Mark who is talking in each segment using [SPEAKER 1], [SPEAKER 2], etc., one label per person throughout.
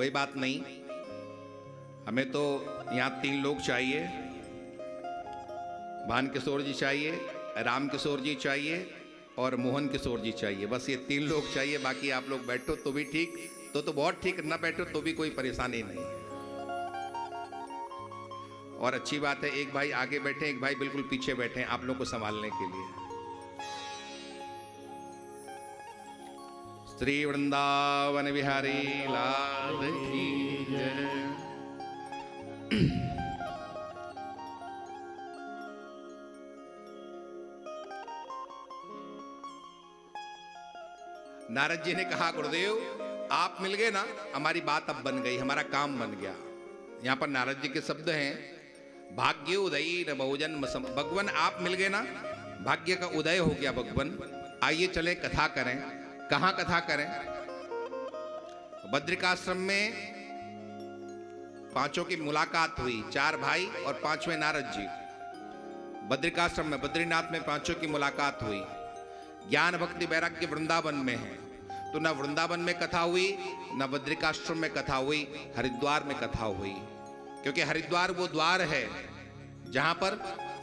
[SPEAKER 1] कोई बात नहीं, हमें तो यहाँ 3 लोग चाहिए, भान किशोर जी चाहिए, राम किशोर जी चाहिए और मोहन किशोर जी चाहिए। बस ये 3 लोग चाहिए, बाकी आप लोग बैठो तो भी ठीक, तो बहुत ठीक, ना बैठो तो भी कोई परेशानी नहीं है। और अच्छी बात है, एक भाई आगे बैठे, एक भाई बिल्कुल पीछे बैठे आप लोग को संभालने के लिए। श्री वृंदावन बिहारी लाल की जय। नारद जी ने कहा, गुरुदेव आप मिल गए ना, हमारी बात अब बन गई, हमारा काम बन गया। यहां पर नारद जी के शब्द हैं, भाग्योदयी न बहुजन्म सम। भगवान आप मिल गए ना, भाग्य का उदय हो गया भगवान। आइए चले कथा करें। कहां कथा करें? बद्रिकाश्रम में 5 की मुलाकात हुई, 4 भाई और 5वें नारद जी। बद्रिकाश्रम में, बद्रीनाथ में 5 की मुलाकात हुई। ज्ञान भक्ति वैराग्य वृंदावन में है, तो न वृंदावन में कथा हुई, न बद्रिकाश्रम में कथा हुई, हरिद्वार में कथा हुई। क्योंकि हरिद्वार वो द्वार है जहां पर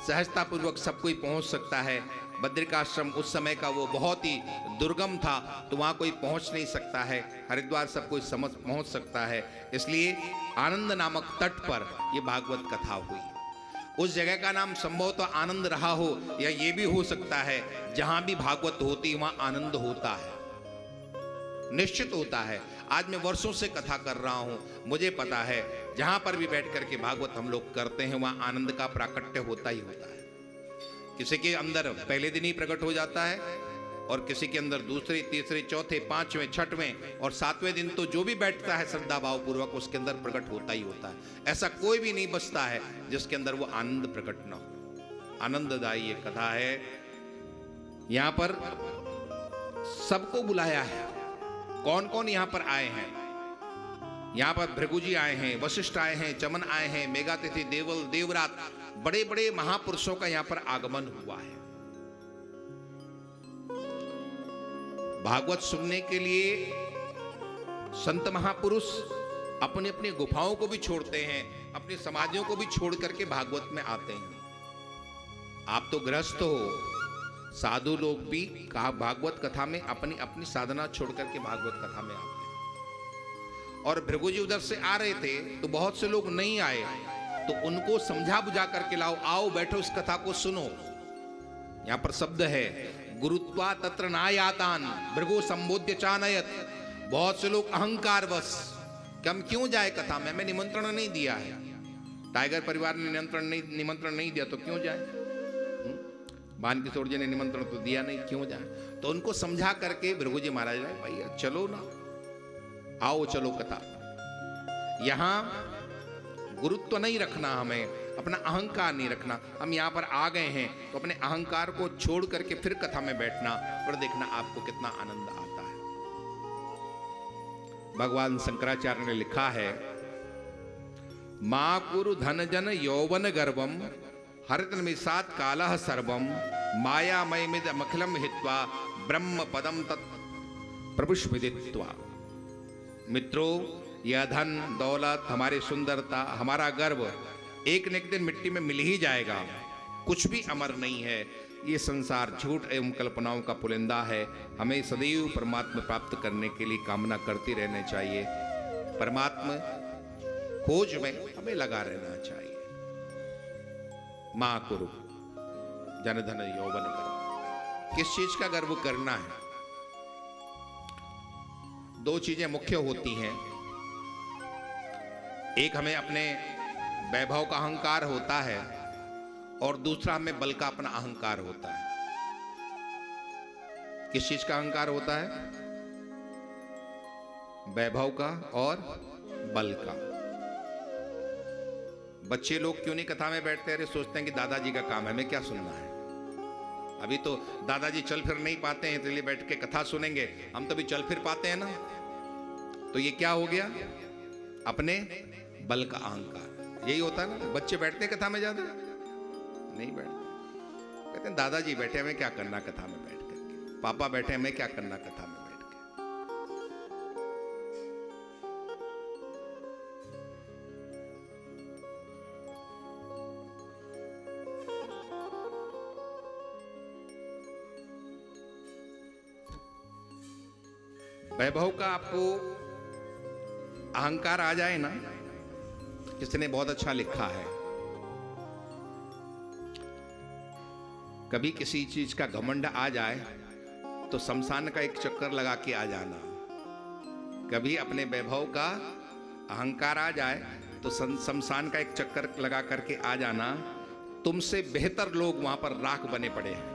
[SPEAKER 1] सहजता पूर्वक सब कोई पहुंच सकता है। बद्रिकाश्रम उस समय का वो बहुत ही दुर्गम था, तो वहां कोई पहुंच नहीं सकता है। हरिद्वार सब कोई पहुंच सकता है, इसलिए आनंद नामक तट पर ये भागवत कथा हुई। उस जगह का नाम संभवतः तो आनंद रहा हो, या ये भी हो सकता है जहां भी भागवत होती वहां आनंद होता है, निश्चित होता है। आज मैं वर्षों से कथा कर रहा हूं, मुझे पता है जहां पर भी बैठ करके भागवत हम लोग करते हैं वहां आनंद का प्राकट्य होता ही होता है। किसी के अंदर पहले दिन ही प्रकट हो जाता है, और किसी के अंदर दूसरे, तीसरे, चौथे, 5वें, 6वें और 7वें दिन तो जो भी बैठता है श्रद्धा भाव पूर्वक उसके अंदर प्रकट होता ही होता है। ऐसा कोई भी नहीं बचता है जिसके अंदर वो आनंद प्रकट ना हो। आनंददायी ये कथा है। यहां पर सबको बुलाया है। कौन कौन यहां पर आए हैं? यहां पर भृगु जी आए हैं, वशिष्ठ आए हैं, चमन आए हैं, मेघातिथि, देवल, देवरात, बड़े बड़े महापुरुषों का यहां पर आगमन हुआ है। भागवत सुनने के लिए संत महापुरुष अपनी अपनी गुफाओं को भी छोड़ते हैं, अपनी समाधियों को भी छोड़ करके भागवत में आते हैं। आप तो गृहस्थ हो, साधु लोग भी कहा भागवत कथा में अपनी अपनी साधना छोड़ करके भागवत कथा में आते हैं। और भृगु जी उधर से आ रहे थे तो बहुत से लोग नहीं आए, तो उनको समझा बुझा करके लाओ, आओ बैठो इस कथा को सुनो। यहां पर शब्द है, गुरुत्वा तत्र नायातान भृगु संबोध्य चानयत। बहुत से लोग अहंकार वश कि हम क्यों जाए कथा में, हमें निमंत्रण नहीं दिया है, टाइगर परिवार ने निमंत्रण नहीं दिया तो क्यों जाए, भान किशोर जी ने निमंत्रण तो दिया नहीं, क्यों जाए। तो उनको समझा करके भृगु जी महाराज ने, भैया चलो ना, आओ चलो कथा। यहां गुरुत्व नहीं रखना, हमें अपना अहंकार नहीं रखना। हम यहां पर आ गए हैं तो अपने अहंकार को छोड़ करके फिर कथा में बैठना, और देखना आपको कितना आनंद आता है। भगवान शंकराचार्य ने लिखा है, मां कुरु धन जन यौवन गर्वम हरित निमिषात् कालः सर्वम मायामयमिद मखिलम हित्वा ब्रह्म पदम तत् प्रभुष्विदित्वा। मित्रों, यह धन दौलत, हमारी सुंदरता, हमारा गर्व एक न एक दिन मिट्टी में मिल ही जाएगा। कुछ भी अमर नहीं है। ये संसार झूठ एवं कल्पनाओं का पुलिंदा है। हमें सदैव परमात्मा प्राप्त करने के लिए कामना करते रहना चाहिए। परमात्मा खोज में हमें लगा रहना चाहिए। मां कुरु जन धन यौवन गर्व। किस चीज का गर्व करना है? 2 चीजें मुख्य होती हैं। एक हमें अपने वैभव का अहंकार होता है, और दूसरा हमें बल का अपना अहंकार होता है। किस चीज का अहंकार होता है? वैभव का और बल का। बच्चे लोग क्यों नहीं कथा में बैठते? अरे सोचते हैं कि दादाजी का काम है, हमें क्या सुनना है। अभी तो दादाजी चल फिर नहीं पाते हैं, इसलिए बैठ के कथा सुनेंगे। हम तो भी चल फिर पाते हैं ना। तो ये क्या हो गया? अपने बल का अहंकार। यही होता है ना। बच्चे बैठते हैं कथा में, ज्यादा नहीं बैठते, कहते हैं दादाजी बैठे, हमें क्या करना कथा में बैठ करके, पापा बैठे, हमें क्या करना कथा में बैठ के। वैभव का आपको अहंकार आ जाए ना, किसी ने बहुत अच्छा लिखा है, कभी किसी चीज का घमंड आ जाए तो शमशान का एक चक्कर लगा के आ जाना। कभी अपने वैभव का अहंकार आ जाए तो शमशान का एक चक्कर लगा करके आ जाना। तुमसे बेहतर लोग वहां पर राख बने पड़े हैं,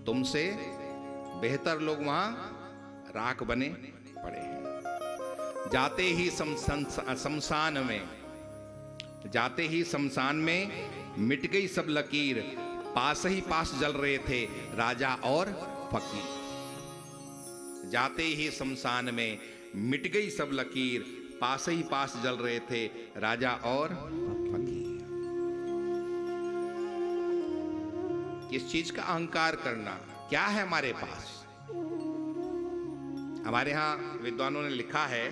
[SPEAKER 1] तुमसे बेहतर लोग वहां राख बने पड़े हैं। जाते ही शमशान में, जाते ही शमशान में मिट गई सब लकीर, पास ही पास जल रहे थे राजा और फकीर। जाते ही शमशान में मिट गई सब लकीर, पास ही पास जल रहे थे राजा और फकीर। किस चीज का अहंकार करना, क्या है हमारे पास? हमारे यहां विद्वानों ने लिखा है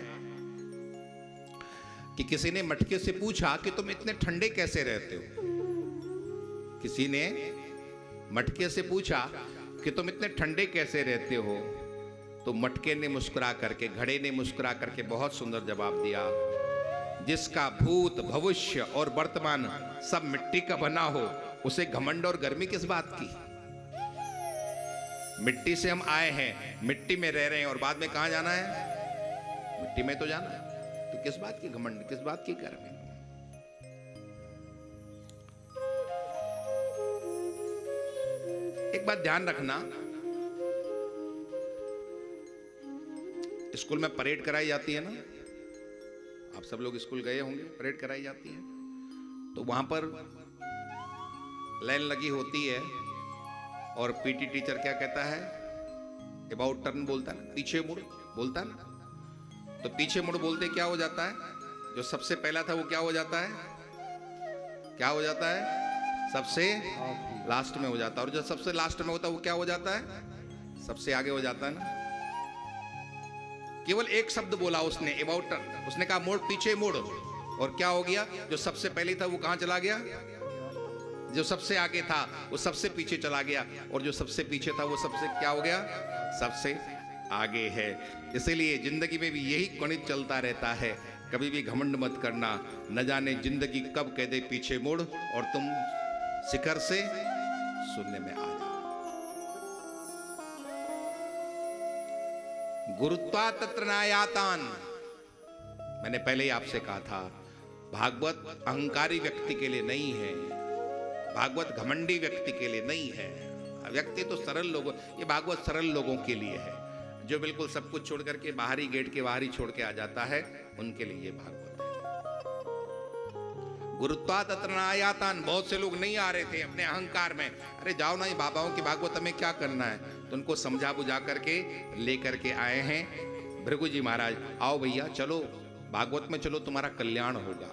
[SPEAKER 1] कि किसी ने मटके से पूछा कि तुम इतने ठंडे कैसे रहते हो। किसी ने मटके से पूछा कि तुम इतने ठंडे कैसे रहते हो, तो मटके ने मुस्कुरा करके, घड़े ने मुस्कुरा करके बहुत सुंदर जवाब दिया, जिसका भूत भविष्य और वर्तमान सब मिट्टी का बना हो, उसे घमंड और गर्मी किस बात की? मिट्टी से हम आए हैं, मिट्टी में रह रहे हैं और बाद में कहां जाना है? मिट्टी में तो जाना है, तो किस बात की घमंड, किस बात की गर्मी? एक बात ध्यान रखना, स्कूल में परेड कराई जाती है ना, आप सब लोग स्कूल गए होंगे, परेड कराई जाती है, तो वहां पर लाइन लगी होती है और पीटी टीचर क्या कहता है? अबाउट टर्न बोलता है ना, पीछे मुड़ बोलता है ना। तो पीछे मुड़ बोलते क्या हो जाता है? जो सबसे पहला था वो क्या हो जाता है? क्या हो जाता है? सबसे लास्ट में हो जाता है। और जो सबसे लास्ट में होता है वो क्या हो जाता है? सबसे आगे हो जाता है ना। केवल एक शब्द बोला उसने, अबाउट टर्न, उसने कहा मोड़, पीछे मुड़, और क्या हो गया? जो सबसे पहले था वो कहां चला गया? जो सबसे आगे था वो सबसे पीछे चला गया, और जो सबसे पीछे था वो सबसे क्या हो गया? सबसे आगे है। इसीलिए जिंदगी में भी यही गणित चलता रहता है, कभी भी घमंड मत करना, न जाने जिंदगी कब कह दे पीछे मुड़ और तुम शिखर से शून्य में आ जाओ। गुरुत्वा तत्र नायातान, मैंने पहले ही आपसे कहा था, भागवत अहंकारी व्यक्ति के लिए नहीं है, भागवत घमंडी व्यक्ति के लिए नहीं है। व्यक्ति तो सरल लोगों, ये भागवत सरल लोगों के लिए है, जो बिल्कुल सब कुछ छोड़ करके बाहरी गेट के बाहर ही छोड़ के आ जाता है, उनके लिए ये भागवत है। गुरुत्वा तत्र नायातान, बहुत से लोग नहीं आ रहे थे अपने अहंकार में, अरे जाओ ना, ये बाबाओं की भागवत हमें क्या करना है, तो उनको समझा बुझा करके लेकर के आए हैं भृगु जी महाराज, आओ भैया चलो भागवत में चलो, तुम्हारा कल्याण होगा।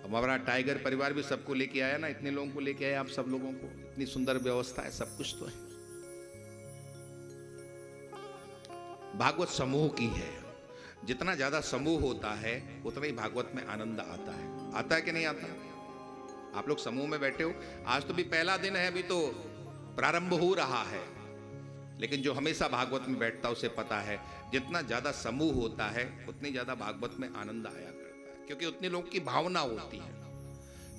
[SPEAKER 1] हमारा टाइगर परिवार भी सबको लेके आया ना, इतने लोगों को लेके आया, आप सब लोगों को, इतनी सुंदर व्यवस्था है, सब कुछ तो है। भागवत समूह की है, जितना ज्यादा समूह होता है उतना ही भागवत में आनंद आता है। आता है कि नहीं आता? आप लोग समूह में बैठे हो, आज तो भी पहला दिन है, अभी तो प्रारंभ हो रहा है, लेकिन जो हमेशा भागवत में बैठता है उसे पता है, जितना ज्यादा समूह होता है उतनी ज्यादा भागवत में आनंद आया करता है, क्योंकि उतनी लोगों की भावना होती है।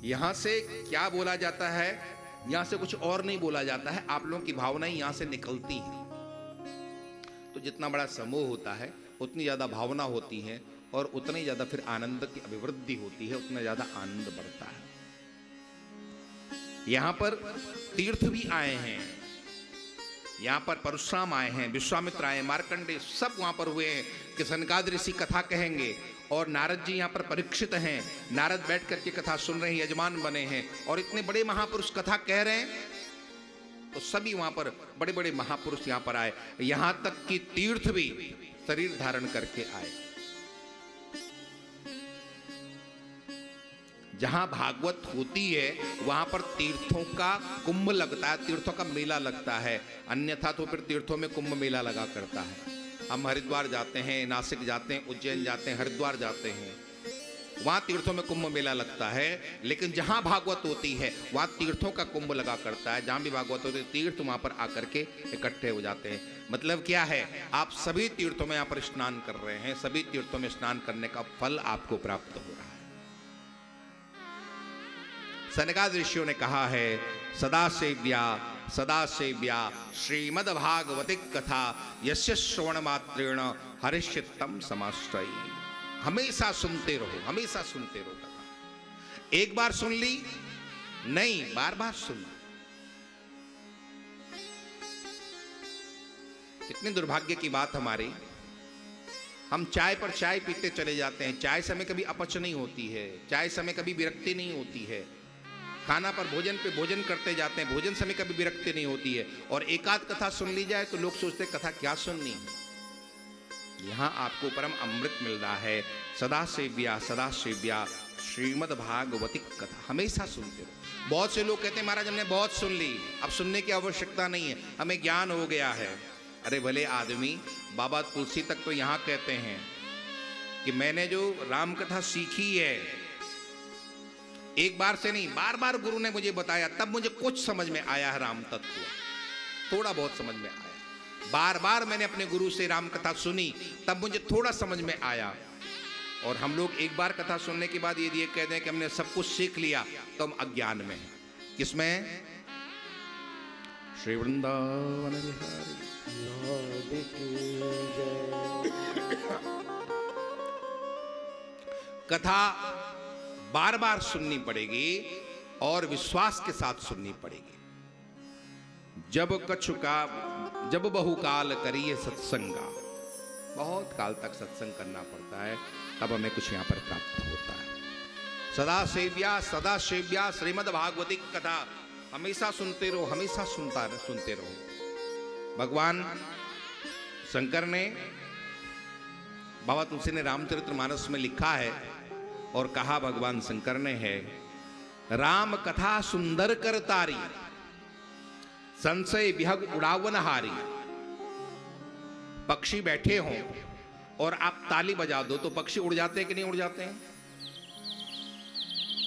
[SPEAKER 1] यहां से क्या बोला जाता है, यहां से कुछ और नहीं बोला जाता है, आप लोगों की भावनाएं यहां से निकलती हैं। तो जितना बड़ा समूह होता है उतनी ज्यादा भावना होती है, और उतना ही ज्यादा फिर आनंद की अभिवृद्धि होती है, उतना ज्यादा आनंद बढ़ता है। यहां पर तीर्थ भी आए हैं, यहां पर परशुराम आए हैं, विश्वामित्र आए, मार्कंडेय सब वहां पर हुए हैं कि सनकादि ऋषि कथा कहेंगे, और नारद जी यहां पर परीक्षित हैं, नारद बैठ करके कथा सुन रहे हैं, यजमान बने हैं, और इतने बड़े महापुरुष कथा कह रहे हैं, तो सभी वहां पर बड़े बड़े महापुरुष यहां पर आए, यहां तक कि तीर्थ भी शरीर धारण करके आए। जहां भागवत होती है वहां पर तीर्थों का कुंभ लगता है, तीर्थों का मेला लगता है, अन्यथा तो फिर तीर्थों में कुंभ मेला लगा करता है। हम हरिद्वार जाते हैं, नासिक जाते हैं, उज्जैन जाते हैं, हरिद्वार जाते हैं, वहां तीर्थों में कुंभ मेला लगता है, लेकिन जहां भागवत होती है वहां तीर्थों का कुंभ लगा करता है। जहां भी भागवत होती है तीर्थ वहां पर आकर के इकट्ठे हो जाते हैं। मतलब क्या है, आप सभी तीर्थों में यहां पर स्नान कर रहे हैं, सभी तीर्थों में स्नान करने का फल आपको प्राप्त हो रहा है। सनकादि ऋषियों ने कहा है, सदा सेव्या श्रीमद् भागवती कथा यस्य श्रवण मात्रेण हरिष्यत्तम समाश्रयी। हमेशा सुनते रहो, हमेशा सुनते रहो कथा। एक बार सुन ली नहीं, बार बार सुनना। कितनी दुर्भाग्य की बात हमारी, हम चाय पर चाय पीते चले जाते हैं। चाय से हमें कभी अपच नहीं होती है, चाय से हमें कभी विरक्ति नहीं होती है। खाना पर भोजन पे भोजन करते जाते हैं, भोजन से हमें कभी विरक्ति नहीं होती है। और एकाध कथा सुन ली जाए तो लोग सोचते कथा क्या सुननी है। यहां आपको परम अमृत मिल रहा है। सदा सेव्या श्रीमद् भागवती कथा, हमेशा सुनते रहो। बहुत से लोग कहते हैं महाराज हमने बहुत सुन ली, अब सुनने की आवश्यकता नहीं है, हमें ज्ञान हो गया है। अरे भले आदमी, बाबा तुलसी तक तो यहां कहते हैं कि मैंने जो राम कथा सीखी है, एक बार से नहीं बार बार गुरु ने मुझे बताया, तब मुझे कुछ समझ में आया है राम तत्व, थोड़ा बहुत समझ में आया। बार बार मैंने अपने गुरु से राम कथा सुनी, तब मुझे थोड़ा समझ में आया। और हम लोग एक बार कथा सुनने के बाद यदि ये कह दें कि हमने सब कुछ सीख लिया, तो हम अज्ञान में हैं। किसमें? श्री वृंदावन बिहारी। कथा बार बार सुननी पड़ेगी और विश्वास के साथ सुननी पड़ेगी। जब बहुकाल करिए सत्संगा, बहुत काल तक सत्संग करना पड़ता है, तब हमें कुछ यहां पर प्राप्त होता है। सदा सेव्या श्रीमद् भागवती कथा, हमेशा सुनते रहो, हमेशा सुनते रहो। भगवान शंकर ने, बाबा तुलसी ने रामचरितमानस में लिखा है और कहा भगवान शंकर ने है, राम कथा सुंदर कर तारी, संशय विहग उड़ावन हारी। पक्षी बैठे हों और आप ताली बजा दो तो पक्षी उड़ जाते हैं कि नहीं उड़ जाते हैं?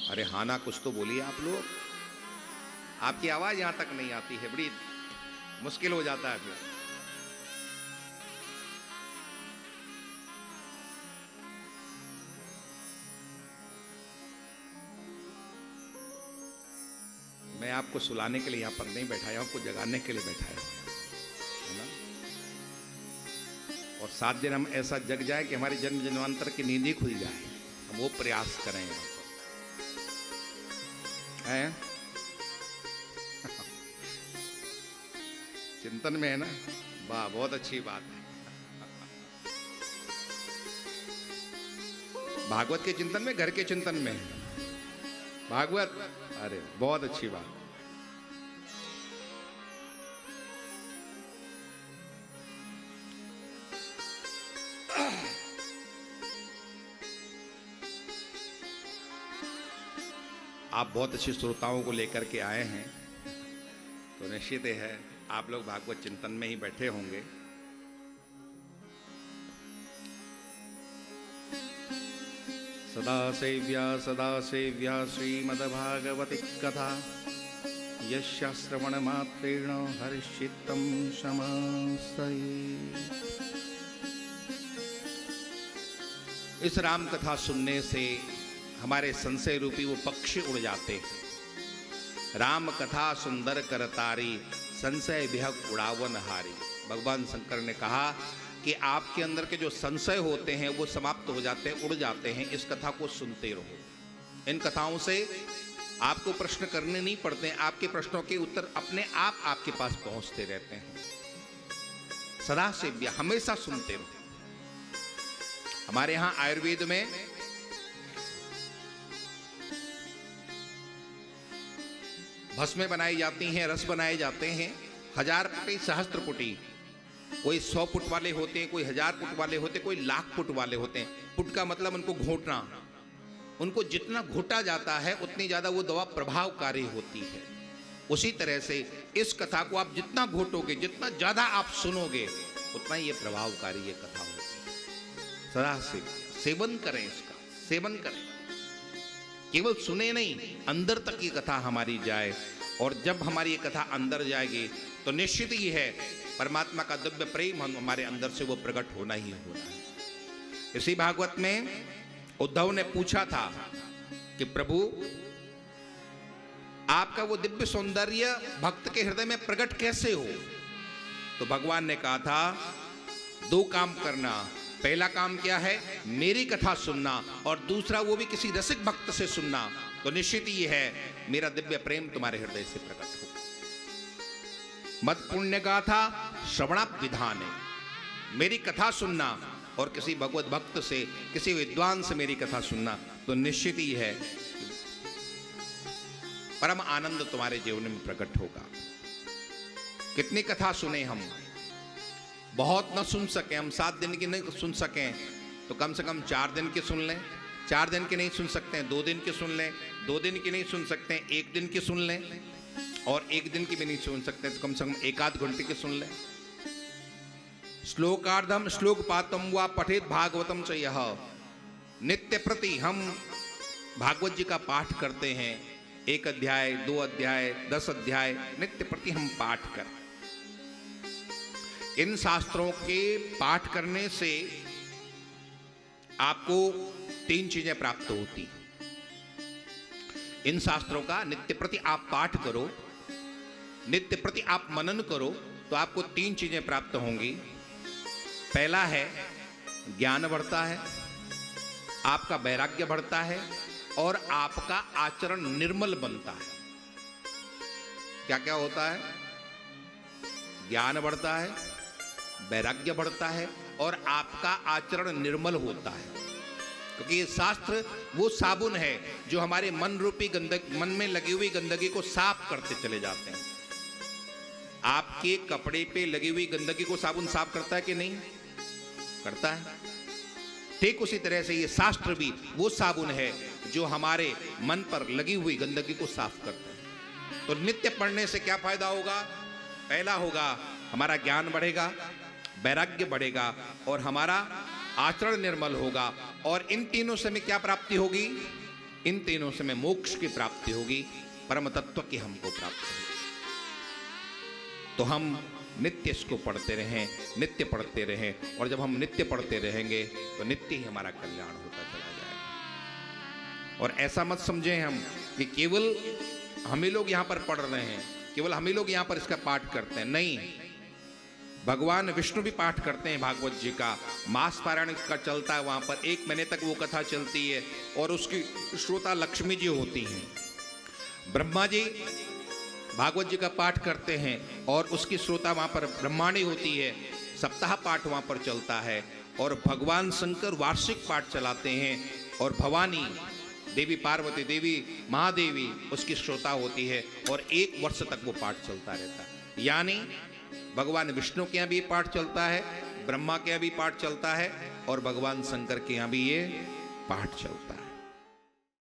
[SPEAKER 1] अरे हाँ ना, कुछ तो बोलिए आप लोग, आपकी आवाज यहां तक नहीं आती है, बड़ी मुश्किल हो जाता है फिर। मैं आपको सुलाने के लिए यहां पर नहीं बैठाया, आपको जगाने के लिए बैठाया है ना। और 7 दिन हम ऐसा जग जाए कि हमारी जन्म जन्मांतर की नींद ही खुल जाए, हम वो प्रयास करें यहां पर है। चिंतन में है ना, वाह बहुत अच्छी बात है। भागवत के चिंतन में, घर के चिंतन में भागवत, अरे बहुत अच्छी बात। आप बहुत अच्छे श्रोताओं को लेकर के आए हैं, तो निश्चित है आप लोग भागवत चिंतन में ही बैठे होंगे। सदा सेव्या श्रीमद्भागवती कथा यस्य श्रवण मात्रेण हर्षितं समाश्रये। इस राम कथा सुनने से हमारे संशय रूपी वो पक्षी उड़ जाते हैं। राम कथा सुंदर करतारी, संशय विहग उड़ावन हारी। भगवान शंकर ने कहा कि आपके अंदर के जो संशय होते हैं वो समाप्त हो जाते हैं, उड़ जाते हैं। इस कथा को सुनते रहो। इन कथाओं से आपको प्रश्न करने नहीं पड़ते हैं, आपके प्रश्नों के उत्तर अपने आप आपके पास पहुंचते रहते हैं। सदा सेव्या, हमेशा सुनते रहो। हमारे यहां आयुर्वेद में भस्में बनाई जाती हैं, रस बनाए जाते हैं, 1000 पुटी, सहस्त्र पुटी। कोई 100 फुट वाले होते हैं, कोई 1000 फुट वाले होते हैं, कोई 1,00,000 फुट वाले होते हैं। फुट का मतलब उनको घोटना, उनको जितना घोटा जाता है उतनी ज्यादा वो दवा प्रभावकारी होती है। उसी तरह से इस कथा को आप जितना घोटोगे, जितना ज्यादा आप सुनोगे, उतना ये प्रभावकारी ये कथा होती है। सदा से सेवन करें, इसका सेवन करें। केवल सुने नहीं, अंदर तक ये कथा हमारी जाए। और जब हमारी ये कथा अंदर जाएगी तो निश्चित ही है परमात्मा का दिव्य प्रेम हमारे अंदर से वो प्रकट होना ही होना है। इसी भागवत में उद्धव ने पूछा था कि प्रभु आपका वो दिव्य सौंदर्य भक्त के हृदय में प्रकट कैसे हो? तो भगवान ने कहा था 2 काम करना। पहला काम क्या है? मेरी कथा सुनना, और दूसरा वो भी किसी रसिक भक्त से सुनना। तो निश्चित ही है मेरा दिव्य प्रेम तुम्हारे हृदय से प्रकट हो। मत पुण्य गाथा श्रवणात् विधाने, मेरी कथा सुनना और किसी भगवत भक्त से, किसी विद्वान से मेरी कथा सुनना, तो निश्चित ही है परम आनंद तुम्हारे जीवन में प्रकट होगा। कितनी कथा सुने हम, बहुत न सुन सके हम, 7 दिन की नहीं सुन सकें तो कम से कम 4 दिन की सुन लें। 4 दिन की नहीं सुन सकते हैं 2 दिन की सुन लें। 2 दिन की नहीं सुन सकते हैं 1 दिन की सुन लें। और 1 दिन की भी नहीं सुन सकते तो कम से कम 1-8 घंटे की सुन लें। श्लोकार्धम श्लोक पातम व पठित भागवतम च यह, नित्य प्रति हम भागवत जी का पाठ करते हैं। 1 अध्याय, 2 अध्याय, 10 अध्याय नित्य प्रति हम पाठ करते। इन शास्त्रों के पाठ करने से आपको 3 चीजें प्राप्त होती। इन शास्त्रों का नित्य प्रति आप पाठ करो, नित्य प्रति आप मनन करो, तो आपको 3 चीजें प्राप्त होंगी। पहला है ज्ञान बढ़ता है, आपका वैराग्य बढ़ता है और आपका आचरण निर्मल बनता है। क्या क्या होता है? ज्ञान बढ़ता है, वैराग्य बढ़ता है और आपका आचरण निर्मल होता है। क्योंकि ये शास्त्र वो साबुन है जो हमारे मन रूपी मन में लगी हुई गंदगी को साफ करते चले जाते हैं। आपके कपड़े पे लगी हुई गंदगी को साबुन साफ करता है कि नहीं करता है? ठीक उसी तरह से ये शास्त्र भी वो साबुन है जो हमारे मन पर लगी हुई गंदगी को साफ करता है। तो नित्य पढ़ने से क्या फायदा होगा? पहला होगा हमारा ज्ञान बढ़ेगा, वैराग्य बढ़ेगा और हमारा आचरण निर्मल होगा। और इन तीनों से हमें क्या प्राप्ति होगी? इन तीनों से हमें मोक्ष की प्राप्ति होगी, परम तत्व की हमको प्राप्ति होगी। तो हम नित्य इसको पढ़ते रहें, नित्य पढ़ते रहें, और जब हम नित्य पढ़ते रहेंगे तो नित्य ही हमारा कल्याण होता चला जाएगा। और ऐसा मत समझें हम कि केवल हम ही लोग यहाँ पर पढ़ रहे हैं, केवल हम ही लोग यहाँ पर इसका पाठ करते हैं। नहीं, भगवान विष्णु भी पाठ करते हैं भागवत जी का। मास पारायण का चलता है, वहाँ पर 1 महीने तक वो कथा चलती है और उसकी श्रोता लक्ष्मी जी होती हैं। ब्रह्मा जी भागवत जी का पाठ करते हैं और उसकी श्रोता वहाँ पर ब्रह्माणी होती है। सप्ताह पाठ वहाँ पर चलता है और भगवान शंकर वार्षिक पाठ चलाते हैं और भवानी देवी, पार्वती देवी, महादेवी उसकी श्रोता होती है और 1 वर्ष तक वो पाठ चलता रहता है। यानी भगवान विष्णु के यहाँ भी पाठ चलता है, ब्रह्मा के यहाँ भी पाठ चलता है और भगवान शंकर के यहाँ भी ये पाठ चलता है।